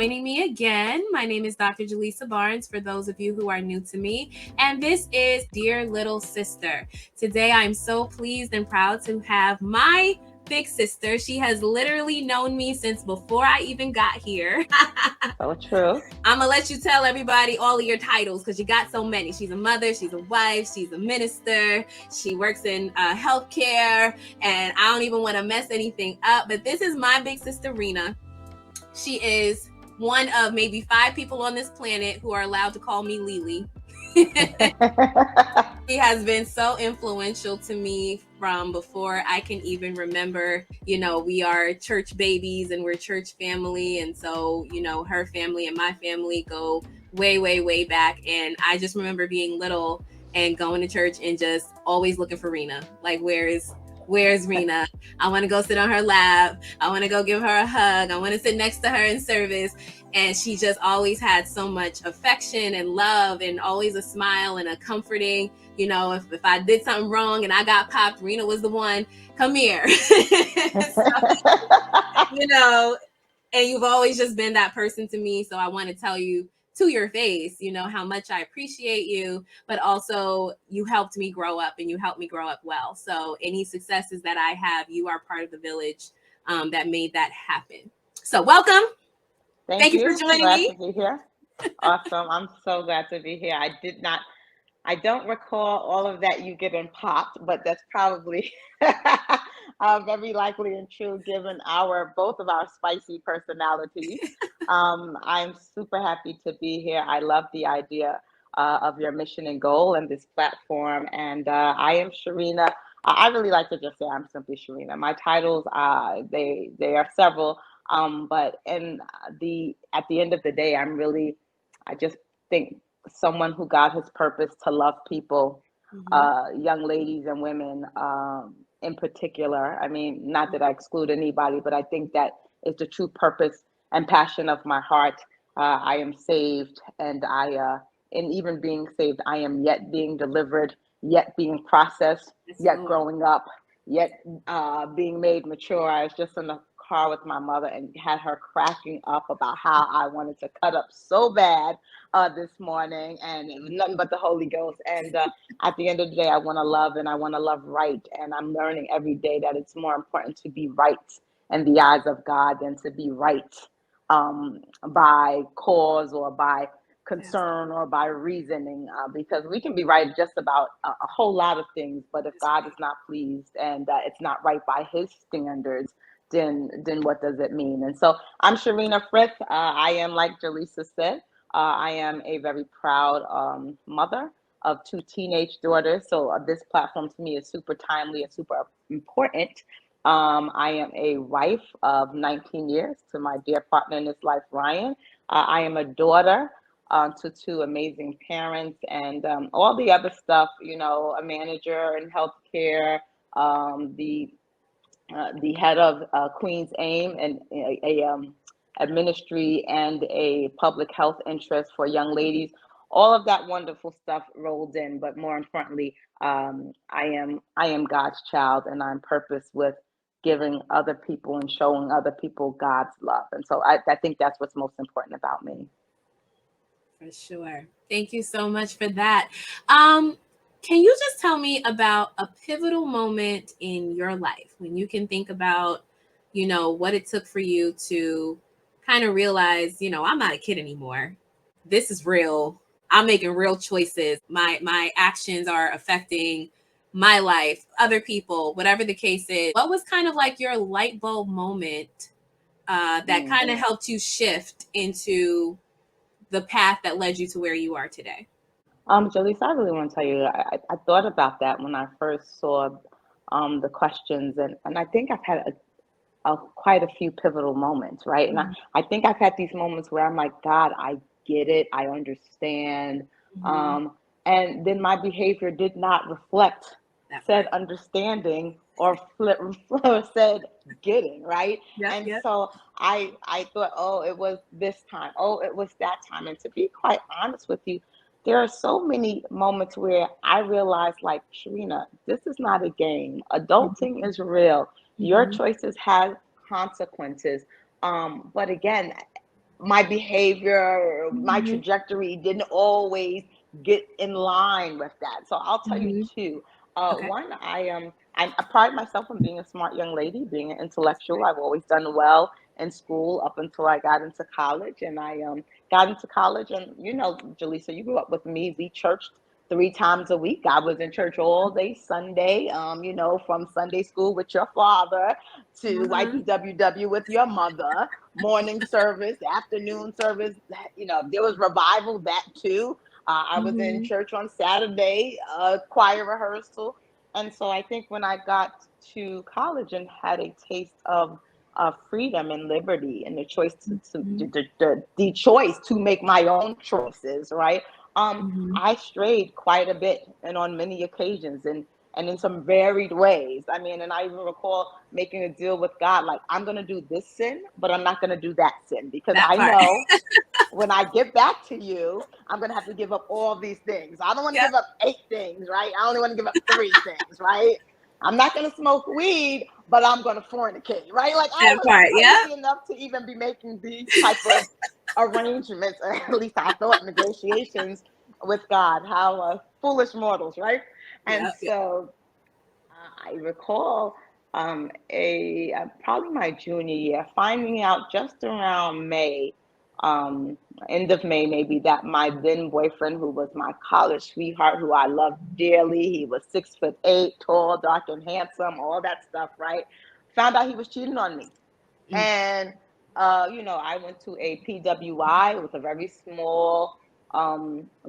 joining me again. My name is Dr. Jalisa Barnes, for those of you who are new to me, and this is Dear Little Sister. Today, I'm so pleased and proud to have my big sister. She has literally known me since before I even got here. So true. I'm gonna let you tell everybody all of your titles because you got so many. She's a mother, she's a wife, she's a minister, she works in healthcare, and I don't even want to mess anything up. But this is my big sister, Rena. She is one of maybe 5 people on this planet who are allowed to call me Lily. She has been so influential to me from before I can even remember. You know, we are church babies and we're church family. And so, you know, her family and my family go way, way, way back. And I just remember being little and going to church and just always looking for Rena. Like, where's Rena? I want to go sit on her lap. I want to go give her a hug. I want to sit next to her in service. And she just always had so much affection and love and always a smile and a comforting, you know, if I did something wrong and I got popped, Rena was the one, come here. So, you know, and you've always just been that person to me. So I want to tell you to your face, you know, how much I appreciate you, but also you helped me grow up and you helped me grow up well. So any successes that I have, you are part of the village that made that happen. So welcome. Thank you for joining Glad me. to be here. Awesome. I'm so glad to be here. I don't recall all of that you getting popped, but that's probably very likely and true given both of our spicy personalities. I'm super happy to be here. I love the idea of your mission and goal and this platform. And I am Sharena. I really like to just say I'm simply Sharena. My titles, they are several, but at the end of the day, I just think someone who got his purpose to love people, young ladies and women in particular. I mean, not that I exclude anybody, but I think that is the true purpose and passion of my heart. I am saved, and even being saved, I am yet being delivered, yet being processed, yet growing up, yet being made mature. I was just in the car with my mother and had her cracking up about how I wanted to cut up so bad this morning, and it was nothing but the Holy Ghost. And at the end of the day, I want to love, and I want to love right. And I'm learning every day that it's more important to be right in the eyes of God than to be right by cause or by concern or by reasoning, because we can be right just about a whole lot of things, but if God is not pleased and it's not right by His standards, then what does it mean? And so I'm Sharena Frith. I am, like Jalisa said, I am a very proud mother of 2 teenage daughters. So this platform to me is super timely and super important. I am a wife of 19 years to my dear partner in this life, Ryan. I am a daughter to 2 amazing parents, and all the other stuff, you know, a manager in healthcare, the head of Queen's AIM and a ministry and a public health interest for young ladies. All of that wonderful stuff rolled in, but more importantly, I am God's child, and I'm purpose with giving other people and showing other people God's love. And so I think that's what's most important about me. For sure. Thank you so much for that. Can you just tell me about a pivotal moment in your life when you can think about, you know, what it took for you to kind of realize, you know, I'm not a kid anymore. This is real. I'm making real choices. My actions are affecting my life, other people, whatever the case is. What was kind of like your light bulb moment that kind of helped you shift into the path that led you to where you are today? Jalisa, I really want to tell you, I thought about that when I first saw the questions, and I think I've had quite a few pivotal moments, right? And I think I've had these moments where I'm like, God, I get it, I understand. And then my behavior did not reflect said understanding or said getting, right? And so I thought, oh, it was this time, oh, it was that time. And to be quite honest with you, there are so many moments where I realized, like, Sharena, this is not a game. Adulting is real. Your choices have consequences. But again, my behavior, my Mm-hmm. trajectory didn't always get in line with that. So I'll tell you Mm-hmm. two. Okay. One, I pride myself on being a smart young lady, being an intellectual. I've always done well in school up until I got into college, and I got into college. And you know, Jalisa, you grew up with me. We churched 3 times a week. I was in church all day Sunday. You know, from Sunday school with your father to Uh-huh. YPWW with your mother, morning service, afternoon service. You know, there was revival that too. I was in Mm-hmm. church on Saturday, choir rehearsal. And so I think when I got to college and had a taste of freedom and liberty and the choice Mm-hmm. the choice to make my own choices, right? Mm-hmm. I strayed quite a bit and on many occasions and in some varied ways. I mean, and I even recall making a deal with God, like, I'm going to do this sin, but I'm not going to do that sin because That I part. know when I get back to you, I'm going to have to give up all these things. I don't want to Yep. give up 8 things, right? I only want to give up 3 things, right? I'm not going to smoke weed, but I'm going to fornicate, right? Like, I That was part. Yep. crazy enough to even be making these type of arrangements, or at least I thought negotiations with God. How foolish mortals, right? And Yep. Yep. so I recall probably my junior year, finding out just around May, um, end of May maybe, that my then boyfriend, who was my college sweetheart, who I loved dearly, he was 6'8", tall, dark, and handsome, all that stuff, right? Found out he was cheating on me. Mm. And you know, I went to a PWI. It was a very small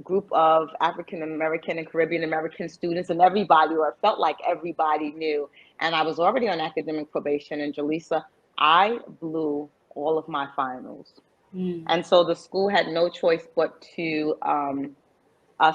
group of African American and Caribbean American students, and everybody, or it felt like everybody, knew. And I was already on academic probation. And Jalisa, I blew all of my finals, Mm. and so the school had no choice but to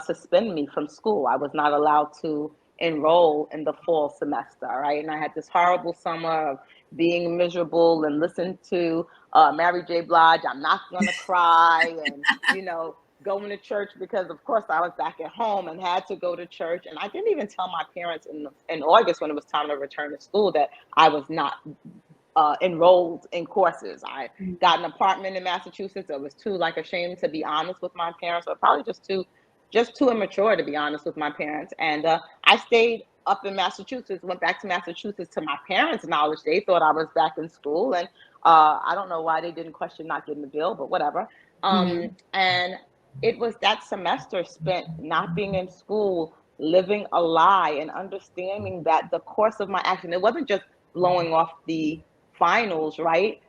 suspend me from school. I was not allowed to enroll in the fall semester, right? And I had this horrible summer of being miserable and listen to Mary J. Blige, I'm not gonna cry, and you know, going to church because of course I was back at home and had to go to church. And I didn't even tell my parents in August when it was time to return to school that I was not enrolled in courses. I Mm. got an apartment in Massachusetts. I was too like ashamed to be honest with my parents, or probably just too immature to be honest with my parents. And I stayed up in Massachusetts. Went back to Massachusetts to my parents' knowledge. They thought I was back in school, and I don't know why they didn't question not getting the bill, but whatever. Mm-hmm. And it was that semester spent not being in school, living a lie, and understanding that the course of my action, it wasn't just blowing off the finals, right?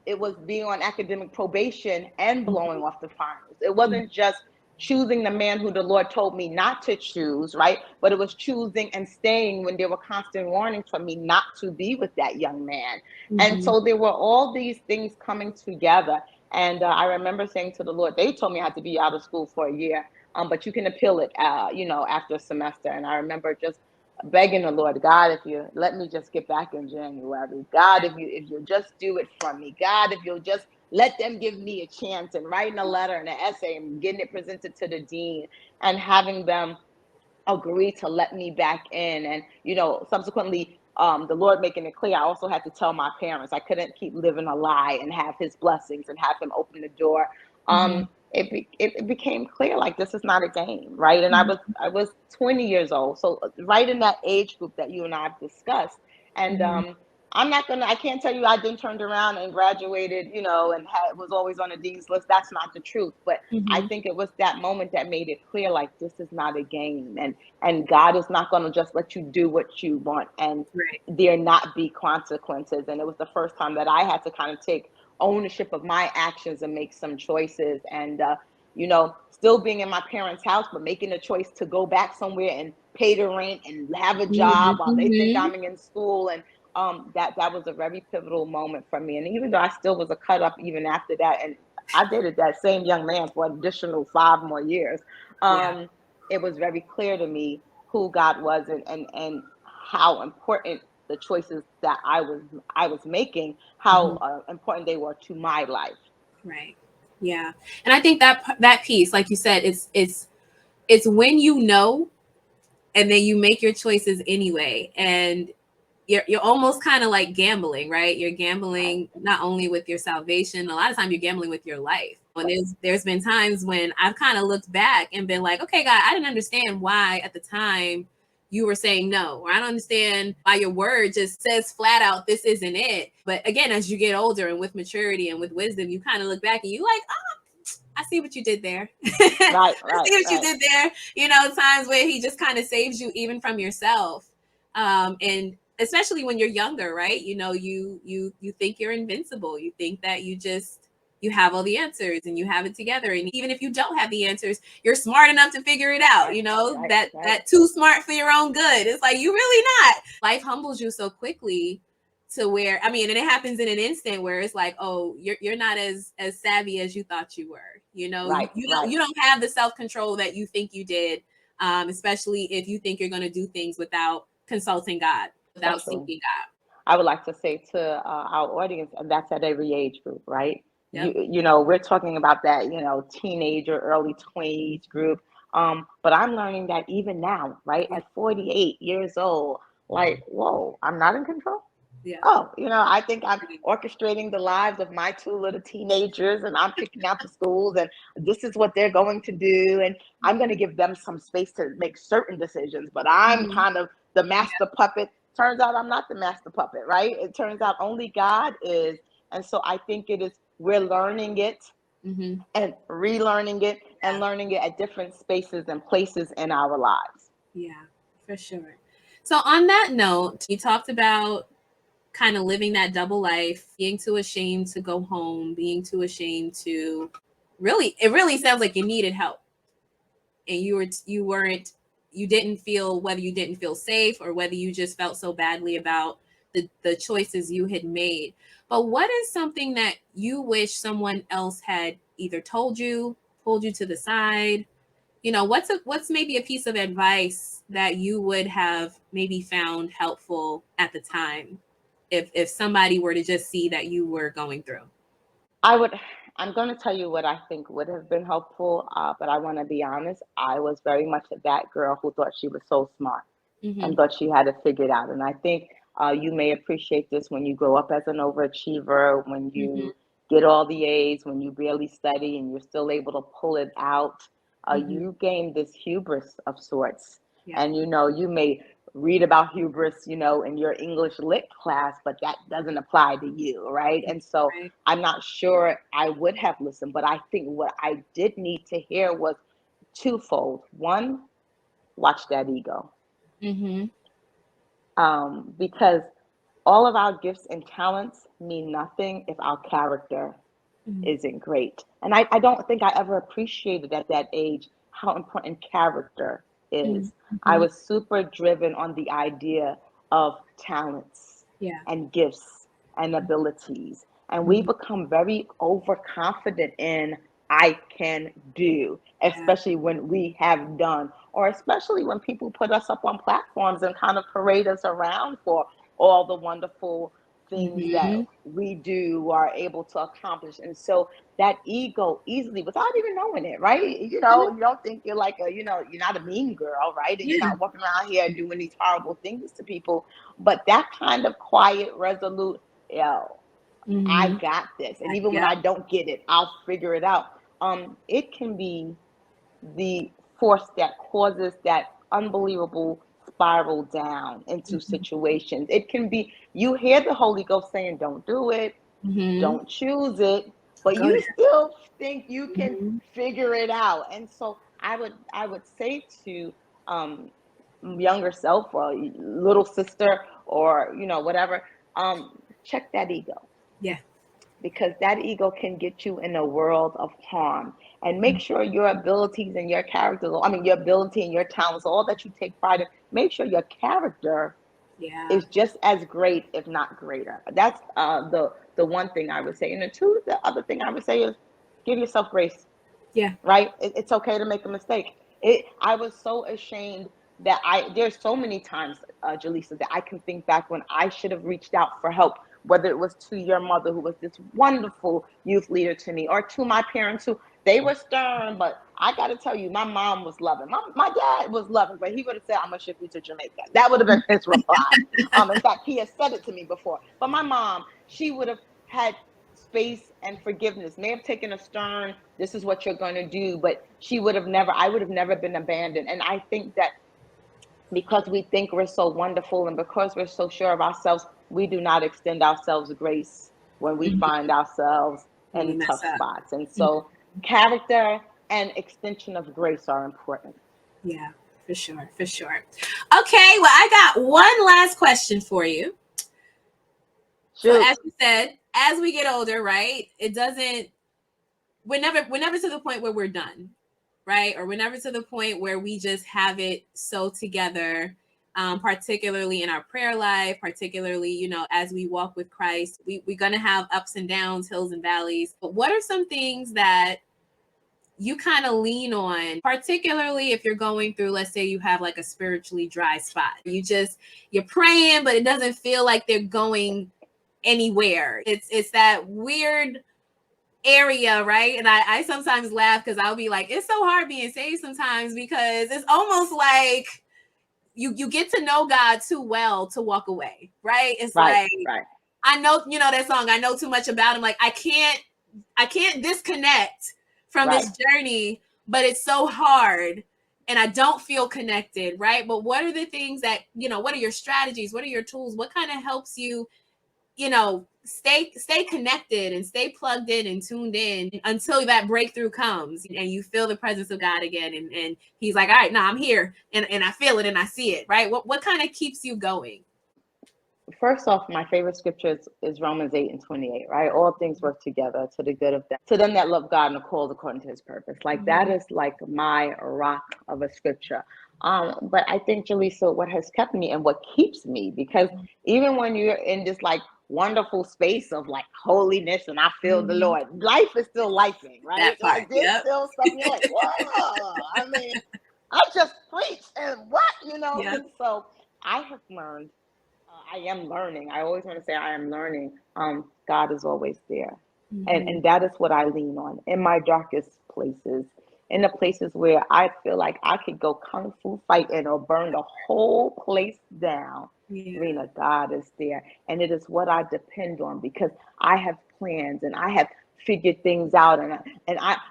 It was being on academic probation and blowing off the finals. It Mm-hmm. wasn't just choosing the man who the Lord told me not to choose, right? But it was choosing and staying when there were constant warnings from me not to be with that young man. And Mm-hmm. so there were all these things coming together. And I remember saying to the Lord, they told me I had to be out of school for a year, but you can appeal it, you know, after a semester. And I remember just begging the Lord, God, if you let me just get back in January, God, if you just do it for me, God, if you'll just let them give me a chance, and writing a letter and an essay and getting it presented to the dean and having them agree to let me back in. And you know, subsequently, the Lord making it clear, I also had to tell my parents I couldn't keep living a lie and have his blessings and have him open the door. Mm-hmm. It became clear, like, this is not a game, right? And Mm-hmm. I was 20 years old, so right in that age group that you and I have discussed. And Mm-hmm. I can't tell you I then turned around and graduated, you know, and was always on the dean's list. That's not the truth. But I Mm-hmm. think it was that moment that made it clear, like, this is not a game. And God is not going to just let you do what you want and Right. there not be consequences. And it was the first time that I had to kind of take ownership of my actions and make some choices. And you know, still being in my parents' house, but making a choice to go back somewhere and pay the rent and have a job while they think Mm-hmm. I'm in school. And that was a very pivotal moment for me. And even though I still was a cut up even after that, and I dated that same young man for an additional 5 more years, Yeah. um, it was very clear to me who God was, and how important the choices that I was making, how Mm-hmm. important they were to my life. Right. Yeah. And I think that piece, like you said, it's when you know, and then you make your choices anyway. And you're almost kind of like gambling, right? You're gambling not only with your salvation, a lot of time you're gambling with your life. And there's been times when I've kind of looked back and been like, okay, God, I didn't understand why at the time you were saying no, or I don't understand why your word just says flat out this isn't it. But again, as you get older and with maturity and with wisdom, you kind of look back and you like, I see what you did there. Right, I right, see what you right. did there. You know, times where he just kind of saves you even from yourself. And especially when you're younger, right? You know, you think you're invincible. You think that you have all the answers and you have it together. And even if you don't have the answers, you're smart enough to figure it out. Right, You know, right, right. that too smart for your own good. It's like you really not. Life humbles you so quickly to where, I mean, and it happens in an instant where it's like, oh, you're not as savvy as you thought you were. You know, Right, right. you don't have the self-control that you think you did, especially if you think you're going to do things without consulting God, So without true. seeking God. I would like to say to our audience, and that's at every age group, right? Yep. You know, we're talking about that, teenager, early 20s group. But I'm learning that even now, right, Yeah. at 48 years old, like, whoa, I'm not in control. Yeah. Oh, I think I'm orchestrating the lives of my two little teenagers, and I'm picking out the schools, and this is what they're going to do, and I'm going to give them some space to make certain decisions, but I'm Mhm. kind of the master puppet. Turns out I'm not the master puppet, right? It turns out only God is. And so I think we're learning it Mm-hmm. and relearning it and Yeah. learning it at different spaces and places in our lives. Yeah, for sure. So on that note, you talked about kind of living that double life, being too ashamed to go home, being too ashamed to really, it really sounds like you needed help and you didn't feel, whether you didn't feel safe or whether you just felt so badly about the choices you had made. But what is something that you wish someone else had either told you, pulled you to the side? You know, what's maybe a piece of advice that you would have maybe found helpful at the time if somebody were to just see that you were going through? I would, I'm going to tell you what I think would have been helpful, but I want to be honest. I was very much that girl who thought she was so smart and Mm-hmm. thought she had it figured out. And I think you may appreciate this when you grow up as an overachiever, when Mm-hmm. you get all the A's, when you barely study and you're still able to pull it out. Mm-hmm. You gain this hubris of sorts. Yeah. And you may read about hubris, in your English lit class, but that doesn't apply to you, right? And so Right. I'm not sure I would have listened, but I think what I did need to hear was twofold. One, watch that ego. Mm-hmm. Because all of our gifts and talents mean nothing if our character Mm-hmm. isn't great. And I don't think I ever appreciated at that age how important character is. I Mm-hmm. was super driven on the idea of talents Yeah. and gifts and abilities. And we Mm-hmm. become very overconfident in I can do, Yeah. especially when we have done, or especially when people put us up on platforms and kind of parade us around for all the wonderful things that Mm-hmm. we do are able to accomplish. And so that ego easily, without even knowing it, right? You don't think you're like you're not a mean girl, right? And you're Yeah. not walking around here doing these horrible things to people. But that kind of quiet, resolute, I Mm-hmm. got this. And even when Yeah. I don't get it, I'll figure it out. It can be the force that causes that unbelievable spiral down into Mm-hmm. situations. It can be you hear the Holy Ghost saying, don't do it, Mm-hmm. don't choose it, but Go you there. still think you can Mm-hmm. figure it out. And so I would say to younger self or little sister or whatever, check that ego, Yeah. because that ego can get you in a world of harm. And make sure your abilities and your character, I mean, your ability and your talents, all that you take pride in, make sure your character Yeah. is just as great, if not greater. That's the one thing I would say. And the other thing I would say is give yourself grace, Yeah. right? It's okay to make a mistake. I was so ashamed that there's so many times, Jalisa, that I can think back when I should have reached out for help, whether it was to your mother, who was this wonderful youth leader to me, or to my parents, who they were stern, but I got to tell you, my mom was loving. My dad was loving, but he would have said, "I'm gonna ship you to Jamaica." That would have been his reply. In fact, he has said it to me before. But my mom, she would have had space and forgiveness. May have taken a stern, "This is what you're going to do," but she would have never. I would have never been abandoned. And I think that because we think we're so wonderful and because we're so sure of ourselves, we do not extend ourselves grace when we Mhm. find ourselves When we in mess tough up. spots. And so character and extension of grace are important. Yeah, for sure, for sure. Okay, well, I got one last question for you. So Shoot. as you said, as we get older, right, it doesn't, we're never to the point where we're done, right? Or we're never to the point where we just have it so together, particularly in our prayer life, particularly, you know, as we walk with Christ. We're going to have ups and downs, hills and valleys. But what are some things that you kind of lean on, particularly if you're going through, let's say you have like a spiritually dry spot? You're praying, but it doesn't feel like they're going anywhere. It's that weird area, right? And I sometimes laugh because I'll be like, it's so hard being saved sometimes because it's almost like you get to know God too well to walk away, right? It's Right, like, right, I know, you know, that song, I know too much about him. Like I can't disconnect from right. this journey, but it's so hard and I don't feel connected, right? But what are the things that, you know, what are your strategies? What are your tools? What kind of helps you, you know, stay connected and stay plugged in and tuned in until that breakthrough comes and you feel the presence of God again, and he's like, all right, now I'm here and I feel it and I see it, right? What kind of keeps you going? First off, my favorite scripture is Romans 8:28, right? All things work together to the good of them, to them that love God and are called according to his purpose. Like that is like my rock of a scripture. But I think, Jalisa, what has kept me and what keeps me, because even when you're in this like wonderful space of like holiness and I feel the Mm-hmm. Lord, life is still lifing, right? That part, Like there's yep. still stuff you're like, whoa, I mean, I just preached and what, Yep. and so I have learned, I am learning. I always want to say I am learning. God is always there. And Mm-hmm. and that is what I lean on in my darkest places, in the places where I feel like I could go kung fu fighting or burn the whole place down. Yeah. Rena, God is there. And it is what I depend on because I have plans and I have figured things out and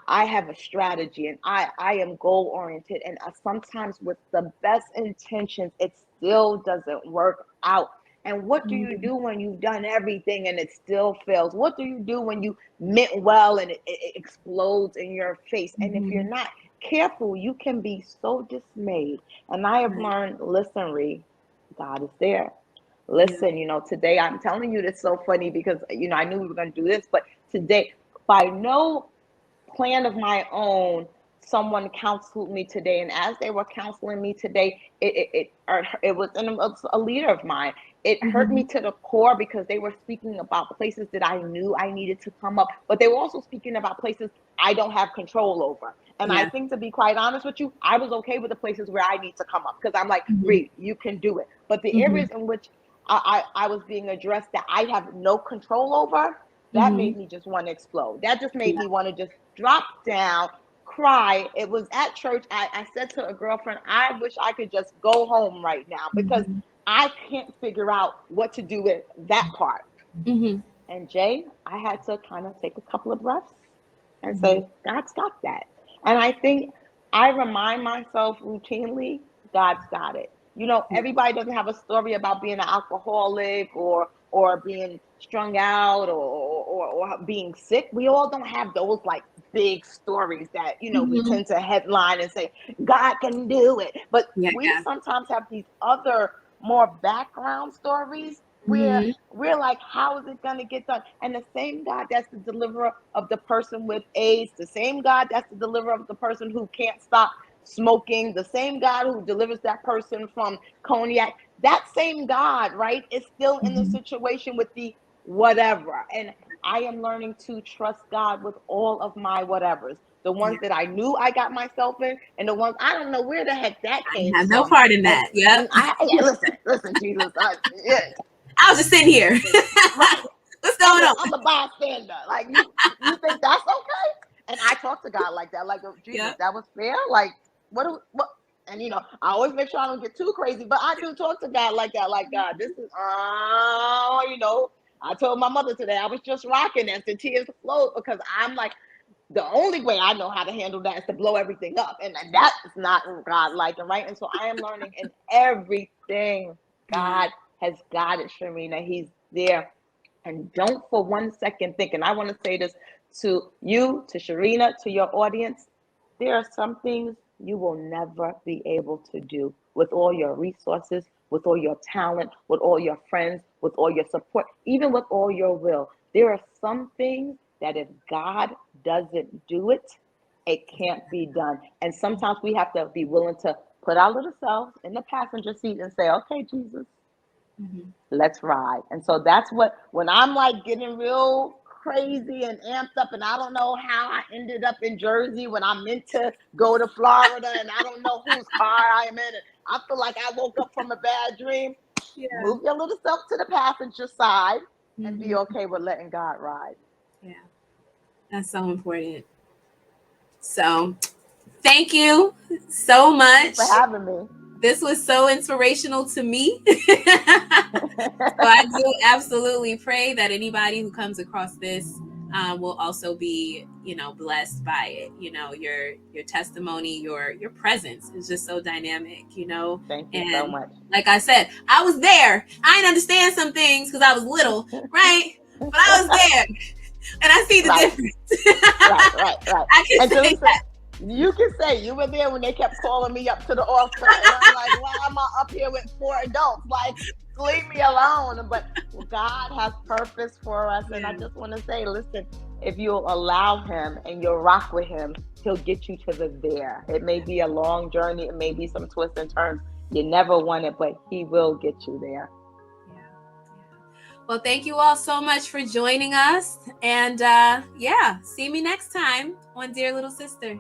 I have a strategy and I am goal oriented and sometimes with the best intentions it still doesn't work out. And what do you Mm-hmm. do when you've done everything and it still fails? What do you do when you meant well and it explodes in your face? And if you're Mm-hmm. not careful, you can be so dismayed. And I have Right. learned, listen, Ree, God is there. Yeah. Listen, today I'm telling you this so funny because I knew we were going to do this, but today, by no plan of my own, someone counseled me today, and as they were counseling me today, it was a leader of mine. It hurt Mm-hmm. me to the core because they were speaking about places that I knew I needed to come up, but they were also speaking about places I don't have control over. And I Yeah. think, to be quite honest with you, I was okay with the places where I need to come up because I'm like, Mm-hmm. Reed, you can do it. But the Mm-hmm. areas in which I was being addressed that I have no control over, that Mm-hmm. made me just want to explode. That just made Yeah. me want to just drop down, cry. It was at church. I said to a girlfriend, I wish I could just go home right now because Mm-hmm. I can't figure out what to do with that part. Mm-hmm. And Jay, I had to kind of take a couple of breaths and Mm-hmm. say, God's got that. And I think I remind myself routinely, God's got it. Yeah. Everybody doesn't have a story about being an alcoholic or being strung out or being sick. We all don't have those like big stories that, we Mm-hmm. tend to headline and say, God can do it. But Yeah. we Yeah. sometimes have these other more background stories where Mm-hmm. we're like, how is it going to get done? And the same God that's the deliverer of the person with AIDS, the same God that's the deliverer of the person who can't stop smoking, the same God who delivers that person from cognac, that same God, right, is still in the Mm-hmm. situation with the whatever. And I am learning to trust God with all of my whatevers. The Yeah. ones that I knew I got myself in, and the ones I don't know where the heck that I came have no from. part in And that. Yep. yeah, listen, Jesus, yeah, I was just sitting here. right. What's going on? I'm the bystander. Like you think that's okay? And I talk to God like that. Like, Jesus, Yeah. that was fair. Like, what? And I always make sure I don't get too crazy, but I do talk to God like that. Like, God, this is, I told my mother today I was just rocking as the tears flowed because I'm like, the only way I know how to handle that is to blow everything up. And that is not God like, right? And so I am learning in everything. Yeah. God has guided Sharena. He's there. And don't for 1 second think, and I want to say this to you, to Sharena, to your audience, there are some things you will never be able to do with all your resources, with all your talent, with all your friends, with all your support, even with all your will. There are some things that if God doesn't do it, it can't be done. And sometimes we have to be willing to put our little selves in the passenger seat and say, okay, Jesus, Mm-hmm. let's ride. And so that's what, when I'm like getting real crazy and amped up, and I don't know how I ended up in Jersey when I meant to go to Florida, and I don't know whose car I am in, and I feel like I woke up from a bad dream. Yeah. Move your little self to the passenger side and be Mm-hmm. okay with letting God ride. Yeah. That's so important. So thank you so Thank you much. for having me. This was so inspirational to me. So I do absolutely pray that anybody who comes across this will also be, blessed by it. Your testimony, your presence is just so dynamic. Thank you so And much. like I said, I was there. I didn't understand some things because I was little, right? But I was there, and I see the Right. difference. Right. I can And say Jalisa, that. you can say you were there when they kept calling me up to the altar, and I'm like, why am I up here with 4 adults? Like, leave me alone. But God has purpose for us, and I Yeah. just want to say, listen, if you'll allow Him and you'll rock with Him, He'll get you to the there. It may be a long journey, it may be some twists and turns. You never want it, but He will get you there. Yeah. Well, thank you all so much for joining us. And see me next time on Dear Little Sister.